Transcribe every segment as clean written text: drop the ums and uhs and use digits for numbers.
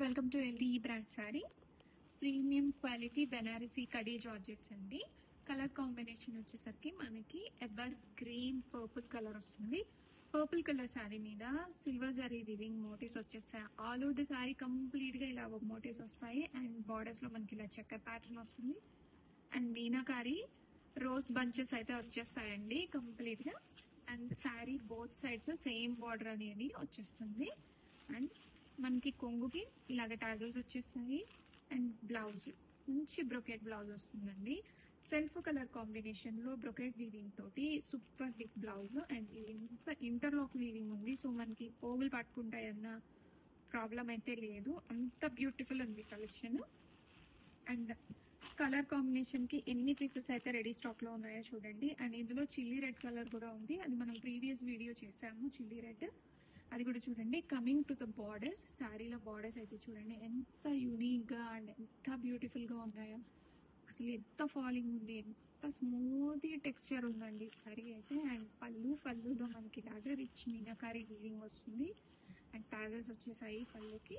Welcome to LT brand saris. Premium quality Banarasi khadi georgettes అండి. Colour combination వచ్చేసరికి మనకి ఎవర్ గ్రీన్ పర్పుల్ కలర్ వస్తుంది. Purple colour sari మీద సిల్వర్ జరీ వివింగ్ మోటివ్స్ వచ్చేస్తాయి. All over the sari complete గా ఇలా మోటివ్స్ వస్తాయి. అండ్ బార్డర్స్ లో మనకి ఇలా చెక్కర్ ప్యాటర్న్ వస్తుంది. అండ్ మీనాకారి రోజ్ బంచెస్ అయితే వచ్చేస్తాయండి కంప్లీట్ గా. And sari both sides same border అనేది వచ్చేస్తుంది. అండ్ మనకి కొంగుకి ఇలాగ టాజల్స్ వచ్చేస్తాయి. అండ్ బ్లౌజ్ మంచి బ్రొకెట్ బ్లౌజ్ వస్తుందండి. సెల్ఫ్ కలర్ కాంబినేషన్ లో బ్రొకెట్ వీవింగ్ తోటి super hit blouse. And interlock weaving ఉంది. సో మనకి పోగులు పట్టుకుంటాయన్న ప్రాబ్లం అయితే లేదు. అంత బ్యూటిఫుల్ ఉంది కలెక్షన్. అండ్ కలర్ కాంబినేషన్ కి ఎన్ని పీసెస్ అయితే రెడీ స్టాక్ లో ఉన్నాయో చూడండి. అండ్ ఇందులో చిల్లీ రెడ్ కలర్ కూడా ఉంది. అది మనం ప్రీవియస్ వీడియో చేసాము. చిల్లీ రెడ్ అది కూడా చూడండి. కమింగ్ టు ద బార్డర్స్, శారీలో బార్డర్స్ అయితే చూడండి ఎంత యూనిక్ గా అండ్ ఎంత బ్యూటిఫుల్ గా ఉన్నాయో. అసలు ఎంత ఫాలింగ్ ఉంది, ఎంత స్మూత్ టెక్స్చర్ ఉందండి శారీ అయితే. అండ్ పళ్ళులో మనకి ఇలాగా రిచ్ మీనాకారి వీవింగ్ వస్తుంది. అండ్ టాజల్స్ వచ్చేసాయి పళ్ళుకి.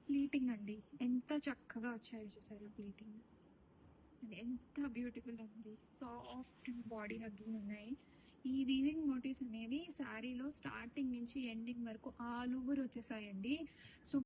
ప్లీటింగ్ అండి ఎంత చక్కగా వచ్చాయో చూసారు ప్లీటింగ్. అండ్ ఎంత బ్యూటిఫుల్ ఉంది. సాఫ్ట్ బాడీ హగ్గింగ్ ఉన్నాయి. ఈ వీవింగ్ మోటివ్స్ అనేవి శారీలో స్టార్టింగ్ నుంచి ఎండింగ్ వరకు ఆల్ ఓవర్ వచ్చేసాయండి. సో